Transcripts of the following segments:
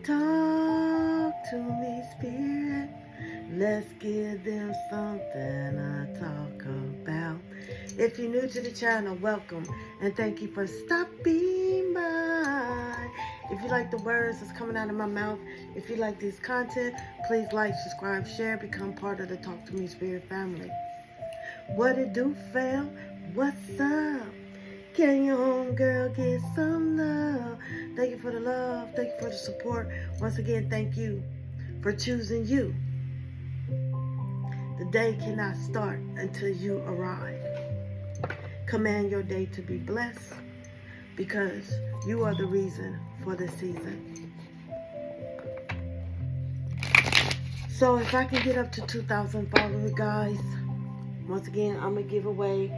Talk to me, Spirit. Let's give them something to talk about. If you're new to the channel, welcome and thank you for stopping by. If you like the words that's coming out of my mouth, if you like this content, please like, subscribe, share, become part of the Talk to Me Spirit family. What it do, fam? What's up? Can your homegirl get some love? Thank you for the love. Thank you for the support. Once again, thank you for choosing you. The day cannot start until you arrive. Command your day to be blessed because you are the reason for the season. So if I can get up to 2,000 followers, guys, once again, I'm going to give away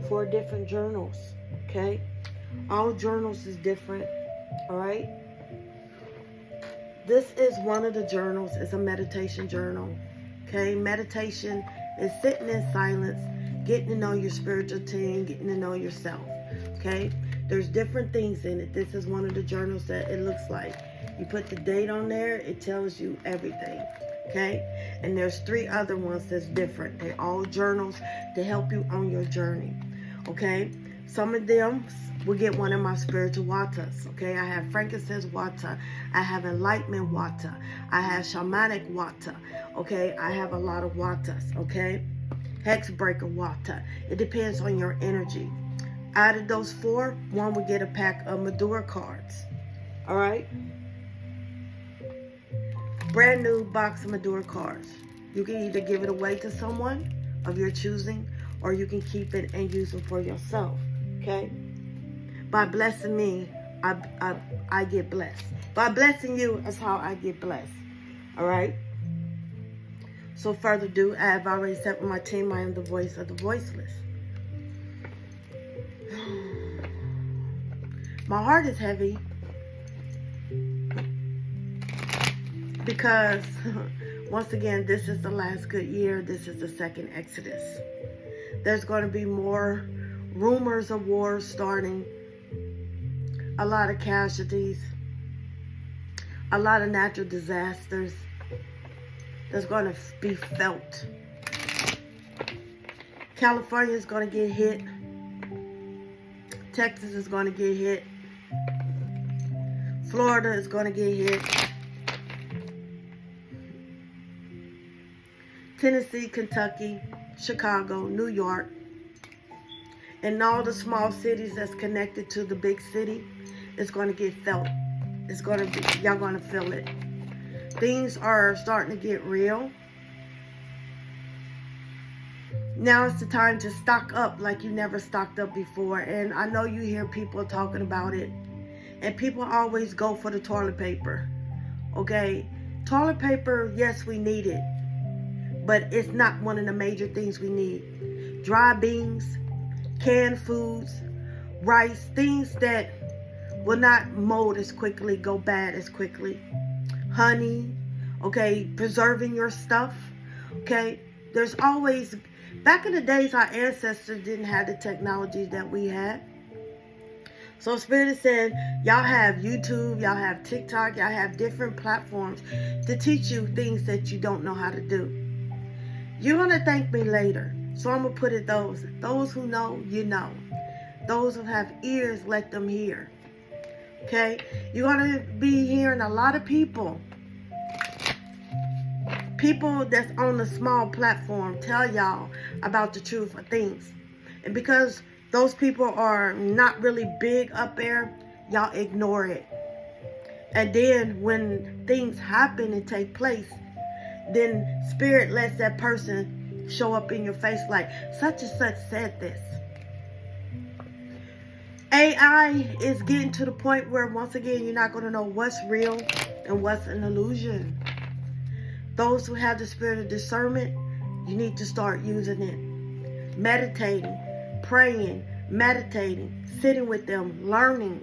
4 different journals. Okay? All journals is different. Alright? This is one of the journals. It's a meditation journal. Okay? Meditation is sitting in silence, getting to know your spiritual team, getting to know yourself. Okay? There's different things in it. This is one of the journals that it looks like. You put the date on there, it tells you everything. Okay? And there's 3 other ones that's different. They're all journals to help you on your journey. Okay? Some of them will get one of my spiritual waters. Okay? I have frankincense water. I have enlightenment water. I have shamanic water. Okay? I have a lot of waters. Okay? Hex breaker water. It depends on your energy. Out of those 4, one will get a pack of Madura cards. Alright? Brand new box of Madura cards. You can either give it away to someone of your choosing, or you can keep it and use them for yourself. Okay? By blessing me, I get blessed. By blessing you, that's how I get blessed. Alright? So further ado, I have already said with my team, I am the voice of the voiceless. My heart is heavy because once again, this is the last good year. This is the second Exodus. There's going to be more rumors of wars starting, a lot of casualties, a lot of natural disasters that's going to be felt. California is going to get hit. Texas is going to get hit. Florida is going to get hit. Tennessee, Kentucky, Chicago, New York, and all the small cities that's connected to the big city, it's going to get felt. It's going to be, y'all going to feel it. Things are starting to get real. Now it's the time to stock up like you never stocked up before. And I know you hear people talking about it. And people always go for the toilet paper. Okay? Toilet paper, yes, we need it. But it's not one of the major things we need. Dry beans, canned foods, rice, things that will not mold as quickly, go bad as quickly. Honey, okay, preserving your stuff, okay. There's always, back in the days, our ancestors didn't have the technology that we had. So Spirit is saying, y'all have YouTube, y'all have TikTok, y'all have different platforms to teach you things that you don't know how to do. You're going to thank me later. So I'm going to put it those who know, you know. Those who have ears, let them hear. Okay? You're going to be hearing a lot of people that's on a small platform tell y'all about the truth of things. And because those people are not really big up there, y'all ignore it. And then when things happen and take place, then Spirit lets that person show up in your face like, such and such said this. AI is getting to the point where, once again, you're not going to know what's real and what's an illusion. Those who have the spirit of discernment, you need to start using it. Meditating, praying, meditating, sitting with them, learning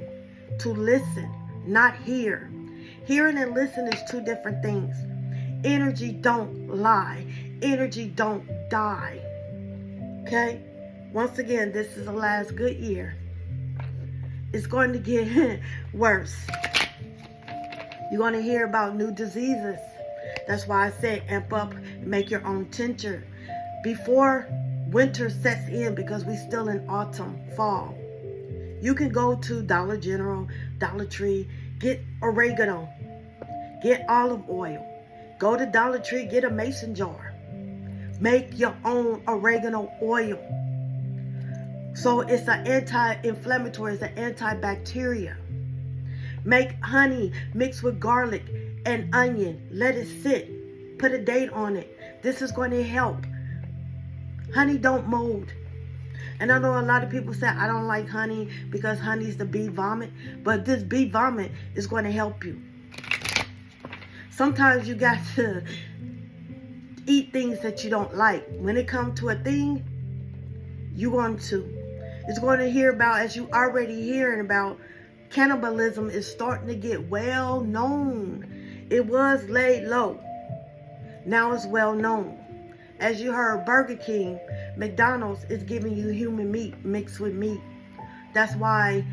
to listen, not hear. Hearing and listening is 2 different things. Energy don't lie. Energy don't die. Okay? Once again, this is the last good year. It's going to get worse. You're going to hear about new diseases. That's why I said amp up and make your own tincture before winter sets in, because we still in autumn, fall. You can go to Dollar General, Dollar Tree, get oregano, get olive oil. Go to Dollar Tree, get a mason jar. Make your own oregano oil. So it's an anti-inflammatory, it's an antibacterial. Make honey mixed with garlic and onion. Let it sit. Put a date on it. This is going to help. Honey don't mold. And I know a lot of people say, I don't like honey because honey is the bee vomit. But this bee vomit is going to help you. Sometimes you got to eat things that you don't like. When it comes to a thing, you're going to. It's going to hear about, as you already hearing about, cannibalism is starting to get well known. It was laid low. Now it's well known. As you heard, Burger King, McDonald's is giving you human meat mixed with meat. That's why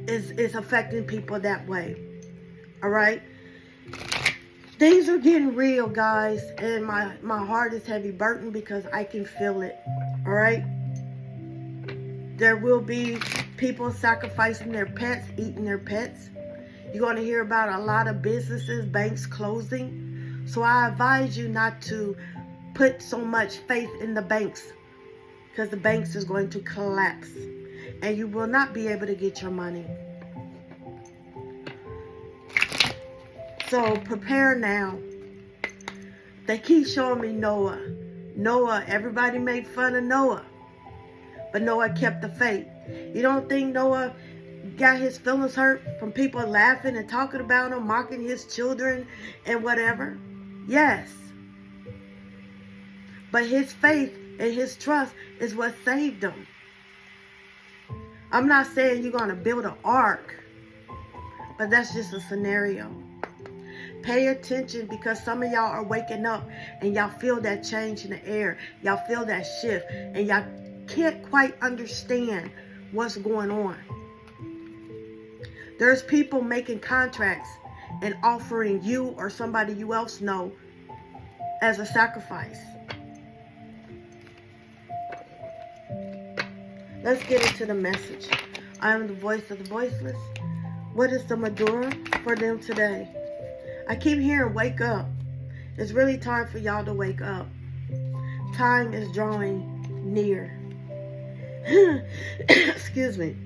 it's affecting people that way. All right? Things are getting real, guys. And my heart is heavy burdened because I can feel it. All right? There will be people sacrificing their pets, eating their pets. You're going to hear about a lot of businesses, banks closing. So I advise you not to put so much faith in the banks, because the banks is going to collapse and you will not be able to get your money. So prepare now. They keep showing me Noah. Noah, everybody made fun of Noah, but Noah kept the faith. You don't think Noah got his feelings hurt from people laughing and talking about him, mocking his children and whatever? Yes. But his faith and his trust is what saved him. I'm not saying you're going to build an ark, but that's just a scenario. Pay attention, because some of y'all are waking up and y'all feel that change in the air. Y'all feel that shift and y'all can't quite understand what's going on. There's people making contracts and offering you or somebody you else know as a sacrifice. Let's get into the message. I am the voice of the voiceless. What is the Madura for them today? I keep hearing wake up. It's really time for y'all to wake up. Time is drawing near. Excuse me.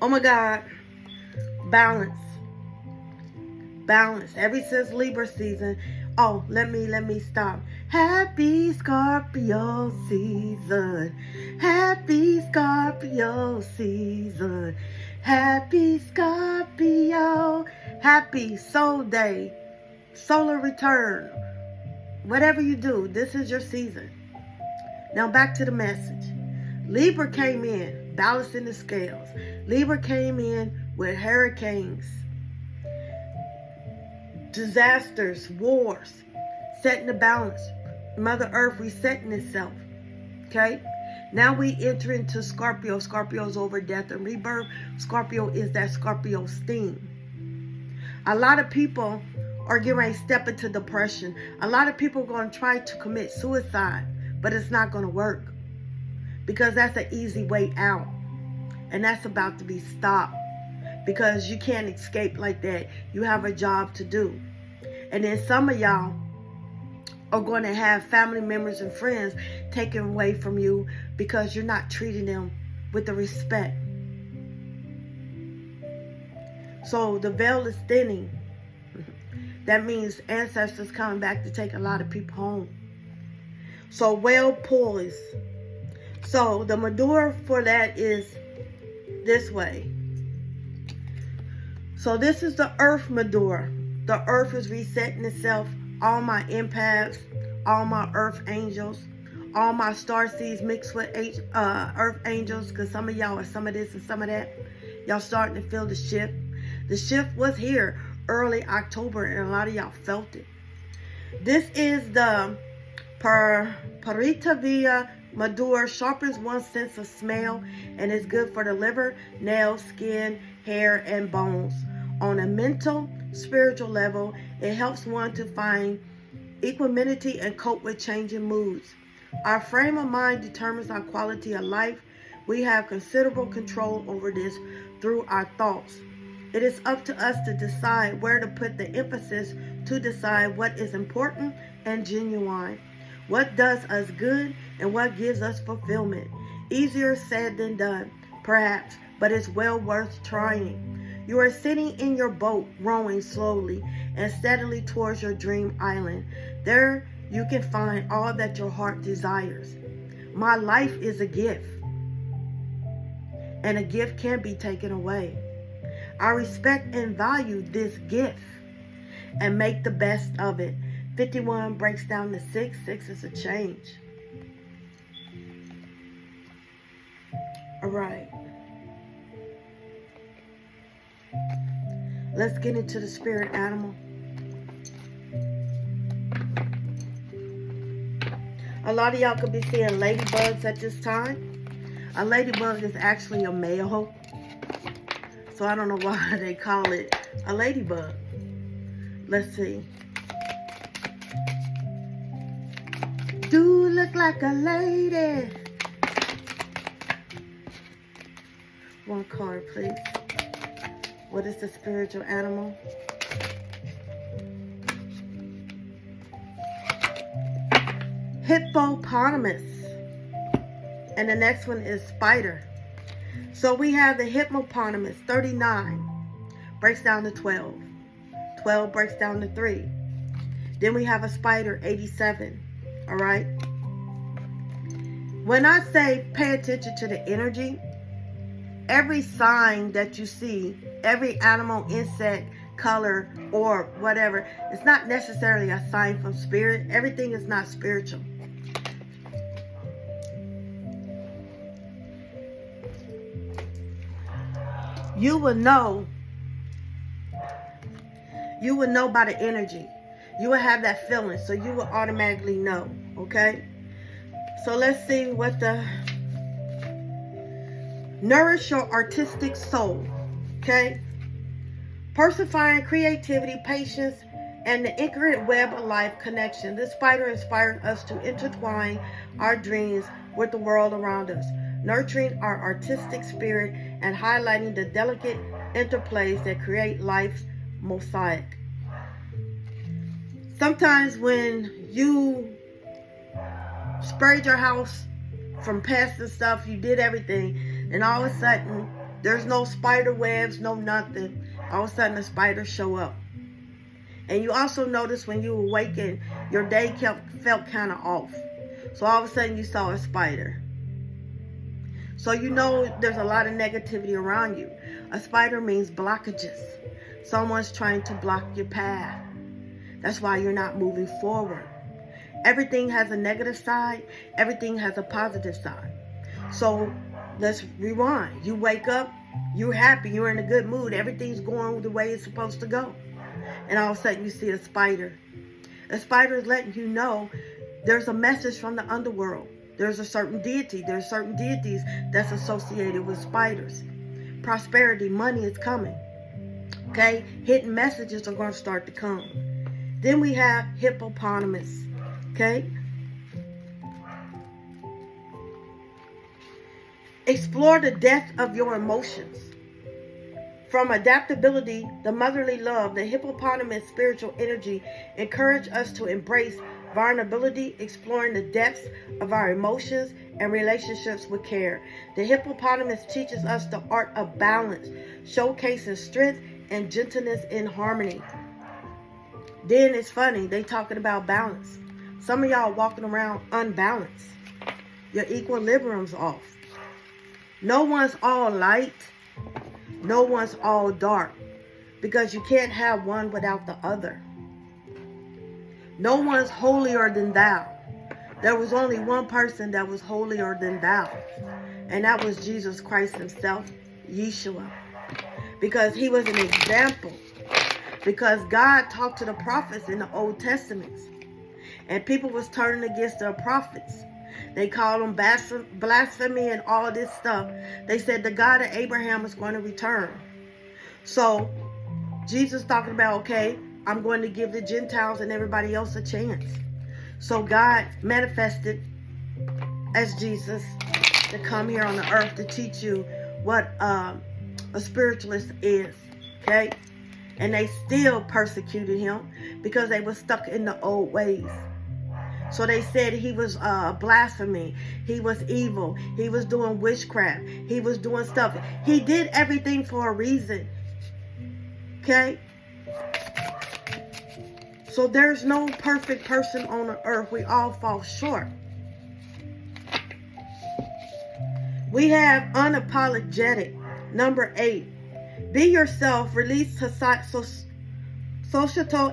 Oh my God. Balance. Balance. Ever since Libra season. Oh, let me stop. Happy Scorpio season. Happy Scorpio season. Happy Scorpio. Happy soul day. Solar return. Whatever you do, this is your season. Now back to the message. Libra came in, balancing the scales. Libra came in with hurricanes, disasters, wars, setting the balance. Mother Earth resetting itself. Okay? Now we enter into Scorpio. Scorpio's over death and rebirth. Scorpio is that Scorpio steam. A lot of people are getting ready to step into depression. A lot of people are going to try to commit suicide, but it's not going to work, because that's an easy way out. And that's about to be stopped, because you can't escape like that. You have a job to do. And then some of y'all are going to have family members and friends taken away from you because you're not treating them with the respect. So the veil is thinning. That means ancestors coming back to take a lot of people home. So well poised. So the Madura for that is this way. So this is the Earth Madura. The Earth is resetting itself. All my empaths, all my Earth angels, all my star seeds mixed with Earth angels, because some of y'all are some of this and some of that. Y'all starting to feel the shift. The shift was here early October, and a lot of y'all felt it. This is the Parita Via Madura. Sharpens one's sense of smell and is good for the liver, nails, skin, hair, and bones. On a mental, spiritual level, it helps one to find equanimity and cope with changing moods. Our frame of mind determines our quality of life. We have considerable control over this through our thoughts. It is up to us to decide where to put the emphasis, to decide what is important and genuine, what does us good, and what gives us fulfillment. Easier said than done, perhaps, but it's well worth trying. You are sitting in your boat, rowing slowly and steadily towards your dream island. There you can find all that your heart desires. My life is a gift, and a gift can be taken away. I respect and value this gift and make the best of it. 51 breaks down to 6. 6 is a change. All right. Let's get into the spirit animal. A lot of y'all could be seeing ladybugs at this time. A ladybug is actually a male. So I don't know why they call it a ladybug. Let's see. Do look like a lady. One card, please. What is the spiritual animal? Hippopotamus. And the next one is spider. So we have the hippopotamus, 39, breaks down to 12. 12 breaks down to 3. Then we have a spider, 87. All right. When I say pay attention to the energy, every sign that you see, every animal, insect, color, or whatever, it's not necessarily a sign from spirit. Everything is not spiritual. You will know by the energy. You will have that feeling, so you will automatically know, okay? So let's see what the nourish your artistic soul, okay? Persevering creativity, patience, and the intricate web of life connection. This spider inspired us to intertwine our dreams with the world around us, nurturing our artistic spirit and highlighting the delicate interplays that create life's mosaic. Sometimes when you sprayed your house from pests and stuff, you did everything, and all of a sudden, there's no spider webs, no nothing. All of a sudden, the spiders show up. And you also notice when you awaken, your day felt kind of off. So all of a sudden, you saw a spider. So you know there's a lot of negativity around you. A spider means blockages. Someone's trying to block your path. That's why you're not moving forward. Everything has a negative side. Everything has a positive side. So let's rewind. You wake up, you're happy, you're in a good mood. Everything's going the way it's supposed to go. And all of a sudden you see a spider. A spider is letting you know there's a message from the underworld. There's a certain deity. There's certain deities that's associated with spiders. Prosperity, money is coming. Okay? Hidden messages are going to start to come. Then we have hippopotamus. Okay? Explore the depth of your emotions. From adaptability, the motherly love, the hippopotamus spiritual energy encourage us to embrace vulnerability, exploring the depths of our emotions and relationships with care. The hippopotamus teaches us the art of balance, showcasing strength and gentleness in harmony. Then it's funny, they talking about balance. Some of y'all walking around unbalanced. Your equilibrium's off. No one's all light. No one's all dark. Because you can't have one without the other. No one's holier than thou. There was only one person that was holier than thou. And that was Jesus Christ himself, Yeshua. Because he was an example. Because God talked to the prophets in the Old Testament. And people was turning against their prophets. They called them blasphemy and all this stuff. They said the God of Abraham is going to return. So Jesus talking about, okay, I'm going to give the Gentiles and everybody else a chance. So God manifested as Jesus to come here on the earth to teach you what a spiritualist is. Okay? And they still persecuted him because they were stuck in the old ways. So they said he was blasphemy. He was evil. He was doing witchcraft. He was doing stuff. He did everything for a reason. Okay? So there's no perfect person on the earth. We all fall short. We have unapologetic. Number 8. Be yourself. Release societal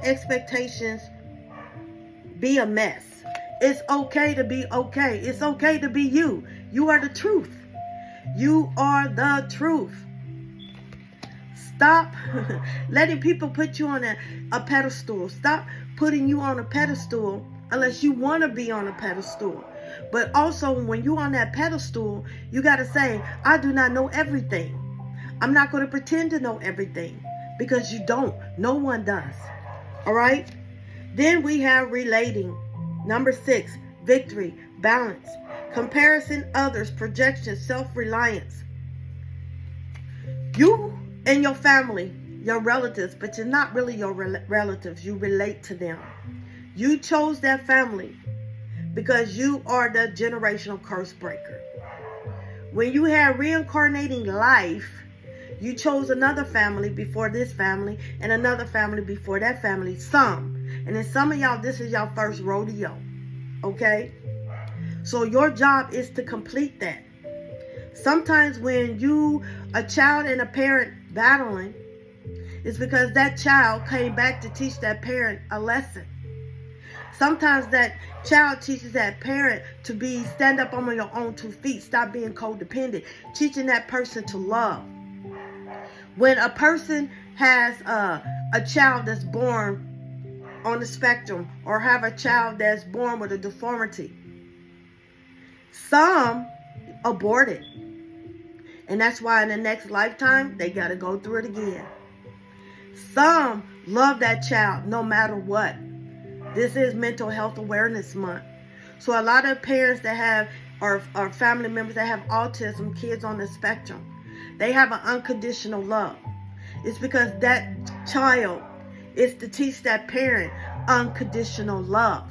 expectations. Be a mess. It's okay to be okay. It's okay to be you. You are the truth. You are the truth. Stop letting people put you on a pedestal. Stop putting you on a pedestal unless you want to be on a pedestal. But also, when you're on that pedestal, you got to say, I do not know everything. I'm not going to pretend to know everything, because you don't. No one does. All right? Then we have relating. Number 6, victory, balance, comparison, others, projection, self-reliance. You and your family, your relatives, but you're not really your relatives. You relate to them. You chose that family because you are the generational curse breaker. When you had reincarnating life, you chose another family before this family and another family before that family. And then some of y'all, this is y'all first rodeo. Okay? So your job is to complete that. Sometimes when a child and a parent battling, it's because that child came back to teach that parent a lesson. Sometimes that child teaches that parent to stand up on your own 2 feet, stop being codependent, teaching that person to love. When a person has a child that's born on the spectrum, or have a child that's born with a deformity, some abort it. And that's why in the next lifetime, they got to go through it again. Some love that child no matter what. This is Mental Health Awareness Month. So a lot of parents that have, or family members that have autism, kids on the spectrum, they have an unconditional love. It's because that child is to teach that parent unconditional love.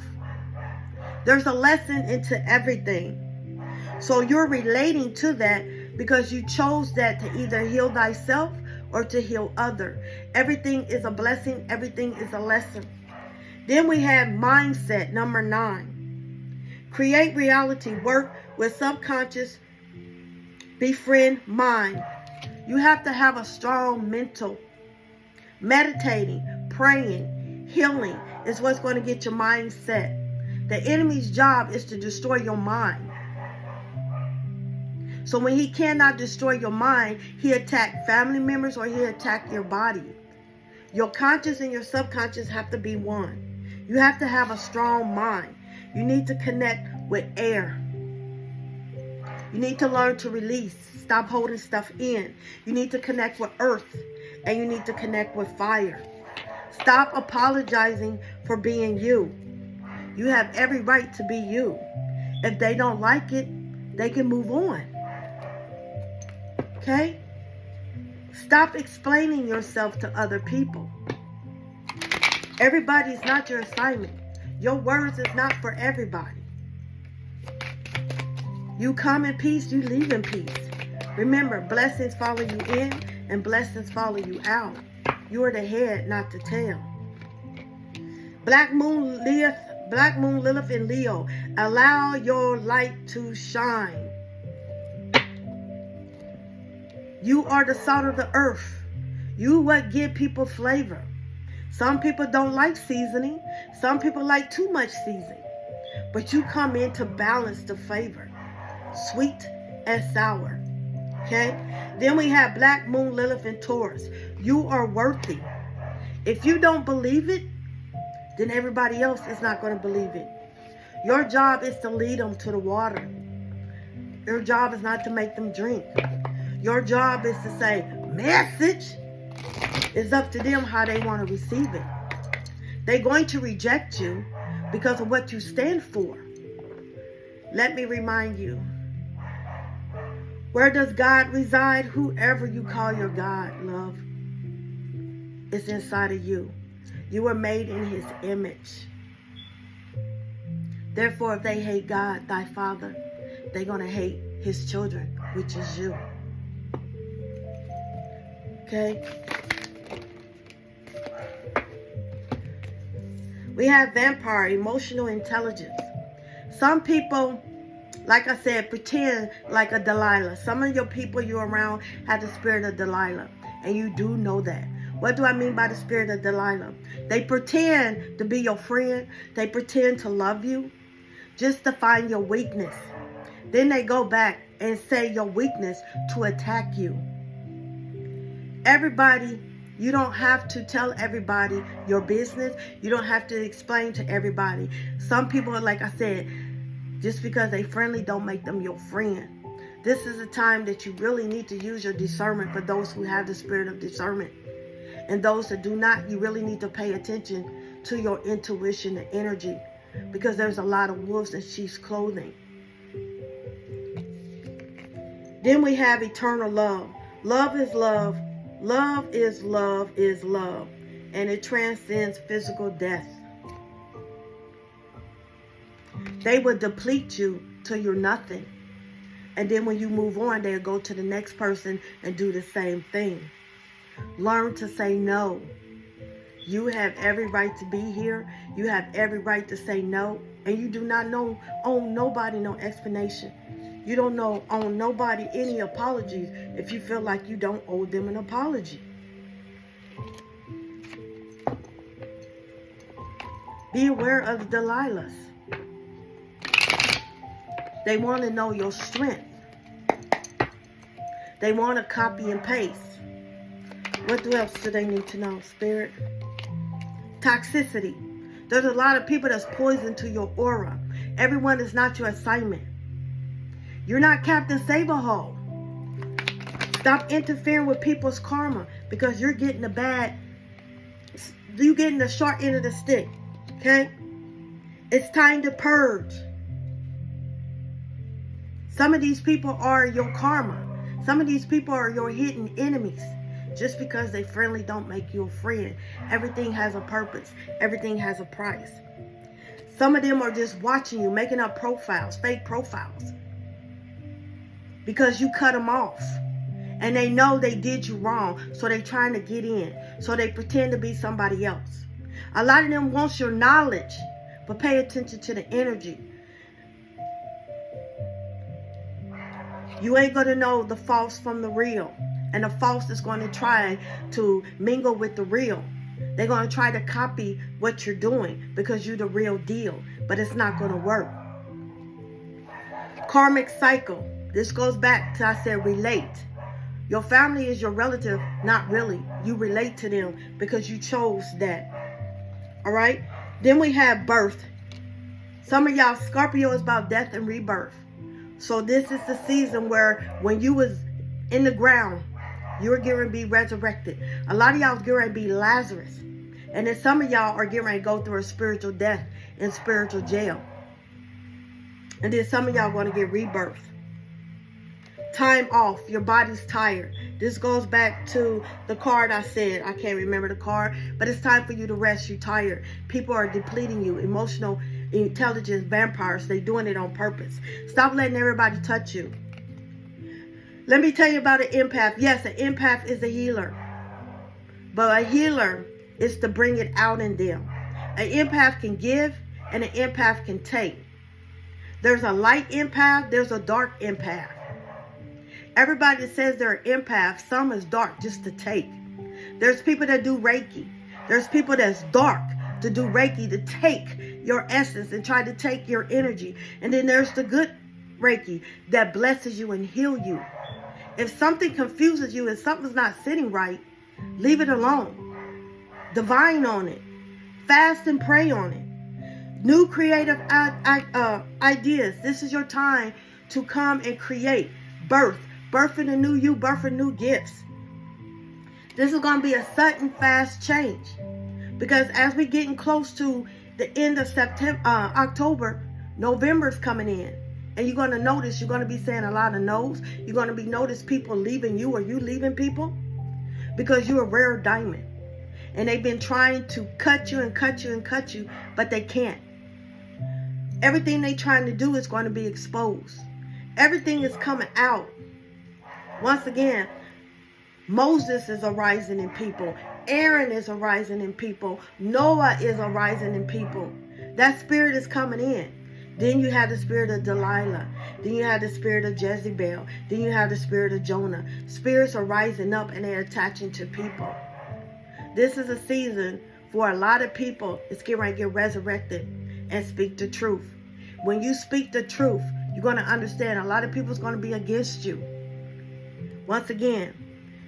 There's a lesson into everything. So you're relating to that because you chose that to either heal thyself or to heal other. Everything is a blessing. Everything is a lesson. Then we have mindset, number 9. Create reality. Work with subconscious. Befriend mind. You have to have a strong mental. Meditating, praying, healing is what's going to get your mind set. The enemy's job is to destroy your mind. So when he cannot destroy your mind, he attack family members or he attack your body. Your conscious and your subconscious have to be one. You have to have a strong mind. You need to connect with air. You need to learn to release. Stop holding stuff in. You need to connect with earth. And you need to connect with fire. Stop apologizing for being you. You have every right to be you. If they don't like it, they can move on. Okay? Stop explaining yourself to other people. Everybody's not your assignment. Your words is not for everybody. You come in peace, you leave in peace. Remember, blessings follow you in and blessings follow you out. You are the head, not the tail. Black Moon Lilith in Leo. Allow your light to shine. You are the salt of the earth. You what give people flavor. Some people don't like seasoning. Some people like too much seasoning. But you come in to balance the flavor. Sweet and sour. Okay? Then we have Black Moon Lilith in Taurus. You are worthy. If you don't believe it, then everybody else is not going to believe it. Your job is to lead them to the water. Your job is not to make them drink. Your job is to say, message. It's up to them how they want to receive it. They're going to reject you because of what you stand for. Let me remind you, where does God reside? Whoever you call your God, love, is inside of you. You were made in his image. Therefore, if they hate God, thy Father, they're going to hate his children, which is you. Okay? We have vampire, emotional intelligence. Some people, like I said, pretend like a Delilah. Some of your people you're around have the spirit of Delilah, and you do know that. What do I mean by the spirit of Delilah? They pretend to be your friend. They pretend to love you just to find your weakness. Then they go back and say your weakness to attack you. Everybody, you don't have to tell everybody your business. You don't have to explain to everybody. Some people, like I said, just because they friendly don't make them your friend. This is a time that you really need to use your discernment for those who have the spirit of discernment. And those that do not, you really need to pay attention to your intuition and energy, because there's a lot of wolves in sheep's clothing. Then we have eternal love. Love is love. Love is love is love. And it transcends physical death. They will deplete you till you're nothing. And then when you move on, they'll go to the next person and do the same thing. Learn to say no. You have every right to be here. You have every right to say no. And you do not owe nobody no explanation. You don't owe nobody any apologies if you feel like you don't owe them an apology. Be aware of the Delilahs. They want to know your strength. They want to copy and paste. What else do they need to know, Spirit? Toxicity. There's a lot of people that's poison to your aura. Everyone is not your assignment. You're not Captain Save-A-Hole. Stop interfering with people's karma, because you're getting you're getting the short end of the stick. Okay? It's time to purge. Some of these people are your karma. Some of these people are your hidden enemies. Just because they friendly don't make you a friend. Everything has a purpose. Everything has a price. Some of them are just watching you, making up profiles, fake profiles, because you cut them off. And they know they did you wrong, so they're trying to get in. So they pretend to be somebody else. A lot of them want your knowledge, but pay attention to the energy. You ain't going to know the false from the real. And the false is going to try to mingle with the real. They're going to try to copy what you're doing because you're the real deal. But it's not going to work. Karmic cycle. This goes back to, I said, relate. Your family is your relative. Not really. You relate to them because you chose that. All right? Then we have birth. Some of y'all, Scorpio is about death and rebirth. So this is the season where when you was in the ground, you were getting to be resurrected. A lot of y'all was getting ready to be Lazarus. And then some of y'all are getting ready to go through a spiritual death in spiritual jail. And then some of y'all want to get rebirth. Time off. Your body's tired. This goes back to the card I said. I can't remember the card. But it's time for you to rest. You're tired. People are depleting you. Emotional intelligence vampires. They're doing it on purpose. Stop letting everybody touch you. Let me tell you about an empath. Yes, an empath is a healer. But a healer is to bring it out in them. An empath can give and an empath can take. There's a light empath. There's a dark empath. Everybody that says they're an empath, some is dark just to take. There's people that do Reiki. There's people that's dark to do Reiki, to take your essence and try to take your energy. And then there's the good Reiki that blesses you and heal you. If something confuses you and something's not sitting right, leave it alone. Divine on it. Fast and pray on it. New creative ideas. This is your time to come and create. Birth. Birth in a new you. Birth in new gifts. This is going to be a sudden, fast change. Because as we're getting close to the end of October, November's coming in. And you're going to notice, you're going to be saying a lot of no's. You're going to be notice people leaving you or you leaving people. Because you're a rare diamond. And they've been trying to cut you and cut you and cut you, but they can't. Everything they're trying to do is going to be exposed. Everything is coming out. Once again, Moses is arising in people. Aaron is arising in people. Noah is arising in people. That spirit is coming in. Then you have the spirit of Delilah. Then you have the spirit of Jezebel. Then you have the spirit of Jonah. Spirits are rising up and they're attaching to people. This is a season for a lot of people. It's getting ready to get resurrected and speak the truth. When you speak the truth, you're going to understand a lot of people is going to be against you. Once again,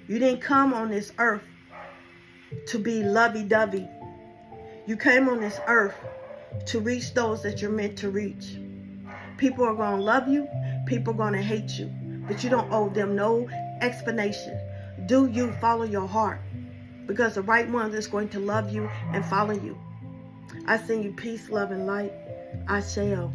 you didn't come on this earth to be lovey-dovey. You came on this earth to reach those that you're meant to reach. People are going to love you. People are going to hate you. But you don't owe them no explanation. Do you follow your heart? Because the right one is going to love you and follow you. I send you peace, love, and light. I shall.